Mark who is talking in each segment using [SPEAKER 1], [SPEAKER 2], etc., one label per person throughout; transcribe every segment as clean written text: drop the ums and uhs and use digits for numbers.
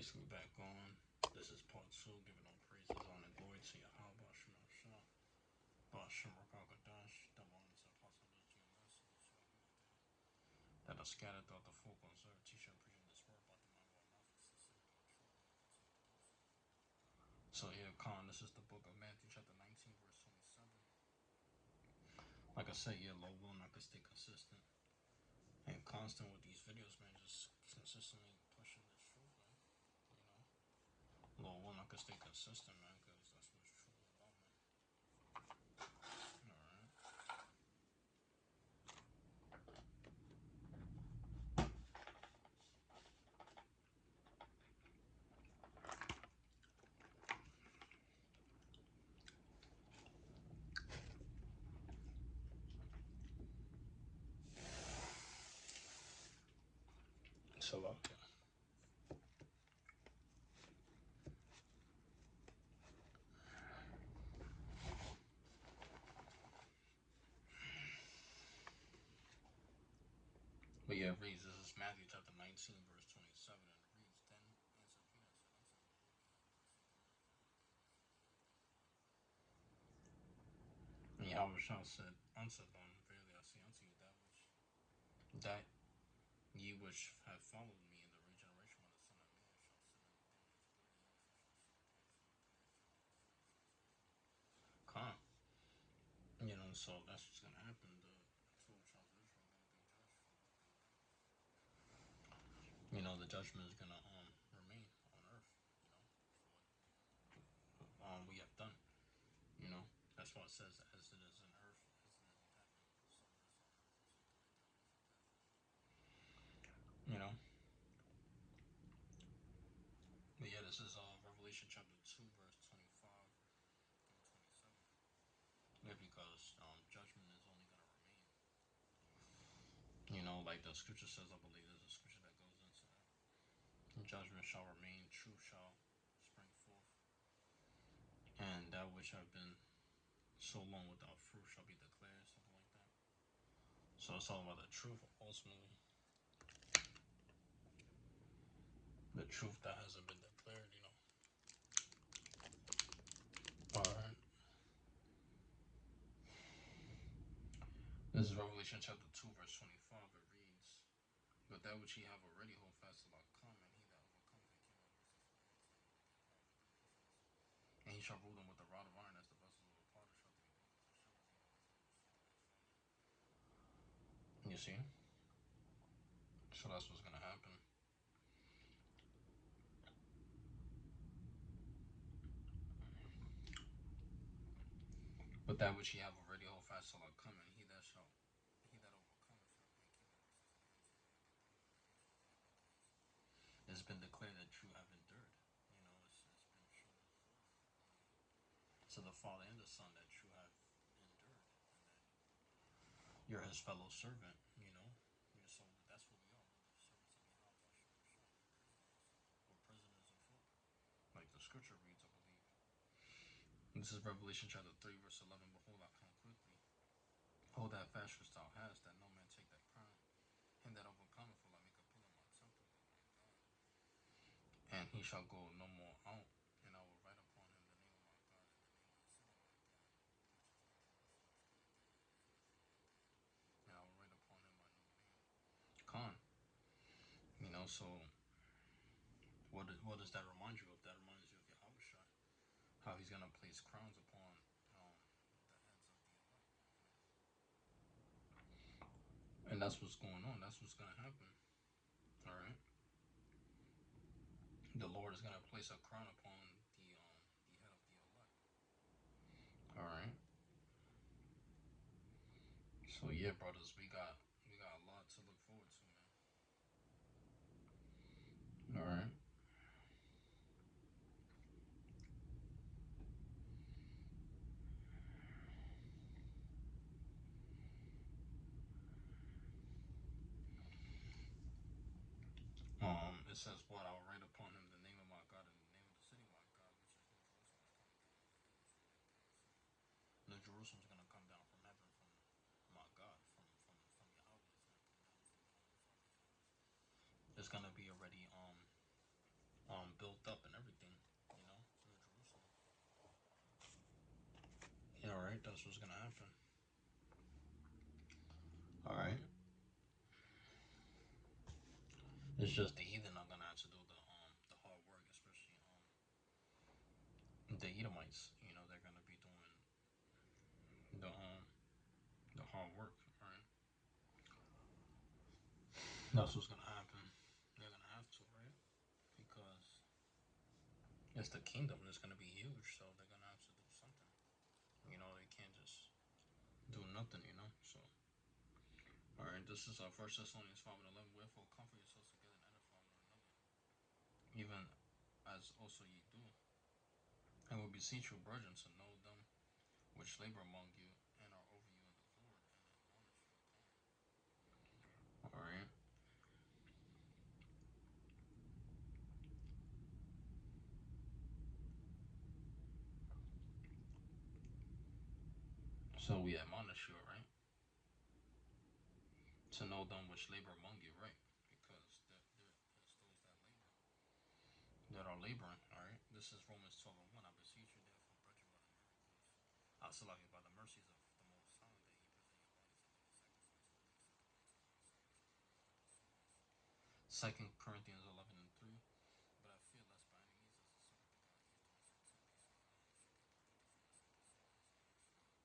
[SPEAKER 1] basically back on. This is part two, giving all praises, honor, and glory to Yahweh, Shema Shah, Bashim Rakakadash, the ones that pass on the GMS, that are scattered throughout the four corners of teaching and preaching this word about the mind of mouth, So here, Khan, this is the book of Matthew, chapter 19, verse 27. Like I said, yeah, Lord willing, I can stay consistent and constant with these videos, man. Just consistently pushing this truth, man. You know, Lord willing, I can stay consistent, man, because that's what it's truly about, man. All right. So, okay. But yeah, it reads, this is Matthew chapter 19, verse 27, and it reads, Then answered Peter and said unto him, Lord, be thou persuaded. And Yahweh said unto them, Verily I say unto you, that ye which have followed me in the regeneration when the Son of Man shall sit in the throne of his glory, ye also shall sit upon the throne of God. Come. So that's what's going to happen. The 12 tribes of Israel are going to be judged for what they've done. The judgment is going to remain on earth, for what we have done. That's why it says, as it is in earth, as it is in heaven, so it is on earth. So you can make that life and death. But yeah, this is Revelation chapter 2, verse 25 through 27. Yeah, because judgment is only going to remain. Like the scripture says, I believe there's a scripture that goes into that. Judgment shall remain, truth shall spring forth, and that which have been so long without fruit shall be declared, something like that. So it's all about the truth, ultimately. The truth that hasn't been declared. Alright. This is Revelation chapter 2, verse 25. It reads, But that which ye have already hold fast till I come, and he that overcometh and keepeth my words of my words, and he shall rule them with a rod of iron, as the vessels of the potter shall be broken to shivers, even as the silver and fire. You see? So that's what's gonna happen. But that which ye have already hold fast till I come, and he that overcometh and keep my words unto the end, so they have been broken to pieces, it's been declared that you have endured. It's been shown forth to the Father and the Son that you have endured, and that you're his fellow servant. So that's what we are. We're the servants of Yahweh. We're prisoners of who? Like the scripture reads, I believe. This is Revelation chapter 3, verse 11. Behold, I come quickly. Hold that fast which thou hast, that no man take thy crown. Him that overcometh will I make a pillar of my temple of my God. And he shall go no more out. And I will write upon him the name of my God and the name of the city of my God, which is in Jerusalem, and I will write upon him my new name. Khan. So what does that remind you of? That reminds you of Yahushua. How he's gonna place crowns upon the heads of the elect. And that's what's going on. That's what's gonna happen. Alright. The Lord is gonna place a crown upon the head of the elect. Alright. So yeah, brothers, we got a lot to look forward to, man. Alright. It says what? I'll write upon him the name of my God and the name of the city of my God, which is New Jerusalem, is coming down from heaven from my God. So New Jerusalem's gonna come down from heaven from my God, from Yahweh. It's gonna come down from Yahweh. It's gonna be already built up and everything, New Jerusalem. Yeah, all right, that's what's gonna happen. All right, it's just the heathen are gonna have to do the hard work, especially the Edomites. They're gonna be doing the hard work. All right, that's what's gonna happen. They're gonna have to, right? Because it's the kingdom that's gonna be huge, so they're gonna have to do something. They can't just do nothing. So all right, this is First Thessalonians 5:11. Wherefore comfort yourselves together and edify one another, even as also ye do. And we beseech you, brethren, to know them which labor among you and are over you in the Lord, and admonish you. All right. So we admonish you, right, to know them which labor among you, right? Because there's those that are laboring. All right. This is Romans 12:1. I beseech you, therefore, brethren, by the miracles, by the mercies of the Most High, that ye present your bodies a living sacrifice, holy, acceptable unto God, Second Corinthians 11:3. But I fear lest by any means, as the servant of God, he is doing so too, be so should be perfected from necessity,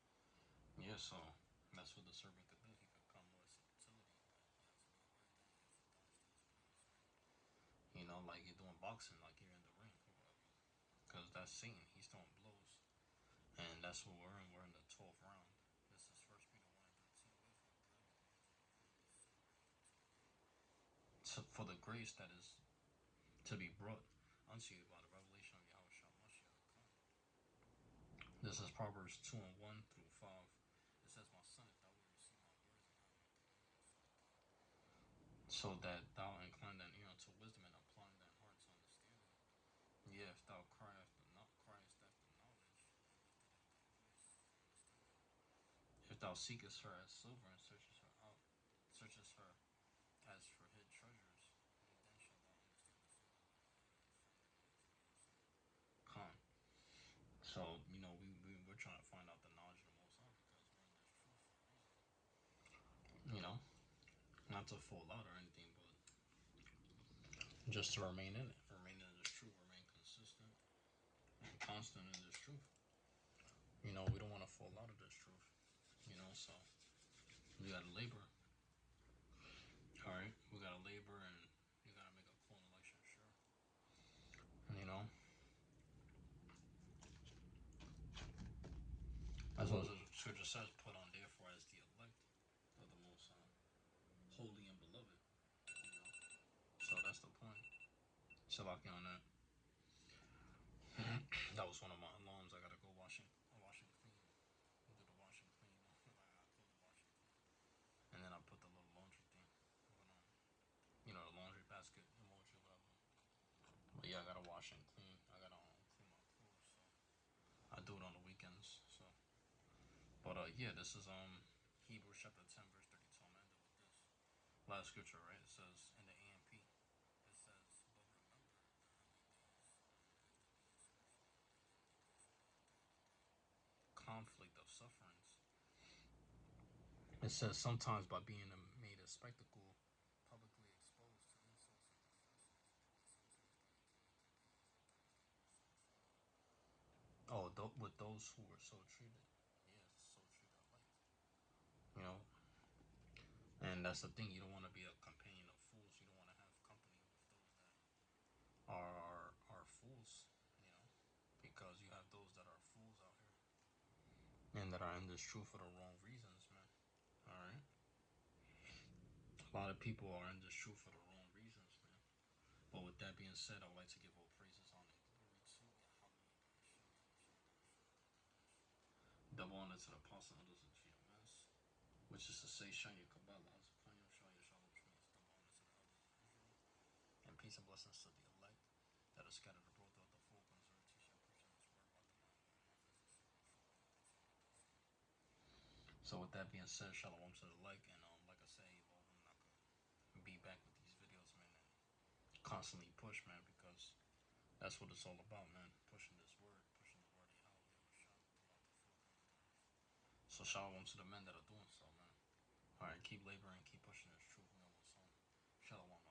[SPEAKER 1] so as he also. Yeah, so that's what the servant could do. He could come with subtlety, but he has to be aware that he has to dodge those blows, right? Like you're doing boxing, like you're in the ring or whatever. Because that's Satan. He's throwing blows. And that's what we're in. We're in the 12th round. This is First Peter 1 and 13. Wherefore, brethren, behold ye separate unto the Lord. So for the grace that is to be brought unto you by the revelation of Yahweh Shah Mashiach come. This is Proverbs 2 and 1 through 5. It says, my son, if thou wilt receive my words and have my commandments, so that thou incline thine ear unto wisdom and applying thine heart to understanding. Yea, if thou criest after knowledge, and lifted up thy voice for understanding. If thou seekest her as silver and searchest her out, searchest her as for hid treasures, then shalt thou understand the fear of the Lord and find the knowledge of the insight. Come. So, we're trying to find out the knowledge of the Most High because we're in this truth for a reason. You know, not to fall out or anything, but just to remain in it, remain in this truth, remain consistent and constant in this truth. We don't want to fall out of this truth. So we gotta labor. All right, we gotta labor, and you gotta make a call and election sure. And, that's what the scripture says. Put on therefore as the elect of the Most High, holy and beloved. So that's the point. Shalaki on that. That was one of my alarms. I gotta go wash and clean. Do the wash and clean. Like I call the wash and clean, and then I put the little laundry thing. But, the laundry basket emoji, whatever. But yeah, I gotta wash and clean. I gotta clean my clothes. So I do it on the weekends. So, but yeah, this is Hebrews chapter 10 verse 32. I'm ended with this last scripture, right? It says in the AMP. It says, but remember the early days after being spiritually awakened because you had endured the great conflict of sufferings. It says sometimes by being made a spectacle, publicly exposed to insults and distresses, and sometimes by implementing penance and thanksgiving with sore sorrow. Oh, with those who were so treated. Yes, so treated alike. You know, and that's the thing. You don't want to be a companion of fools. You don't want to have company with those that are fools. You know, because you have those that are fools out here and that are in this truth for the wrong reasons, man. All right. A lot of people are in this truth for the wrong reasons, man. But with that being said, I would like to give all praises, honor, and glory to Yahweh Ba'ashem, Yahushua Ba'ashem, Kadosh. Double honor to the apostle elders of GMS, which is to say, Shanya Kabbalah, Azakanyam, Shaya Shalom, which means double honor to the elders of Israel, and peace and blessings to the elect that are scattered abroad throughout the four corners of earth. Shall preach this word about the man of my face and servant Yeshua, and continue to do so. So with that being said, shalom to the elect, and like I say, Lord, I could be back with these videos, man, and constantly push, man, because That's what it's all about, man. Pushing this word, pushing the word of Yahweh, so shalom to the men that are doing so, man. All right, keep laboring, keep pushing this truth, man. Shalom.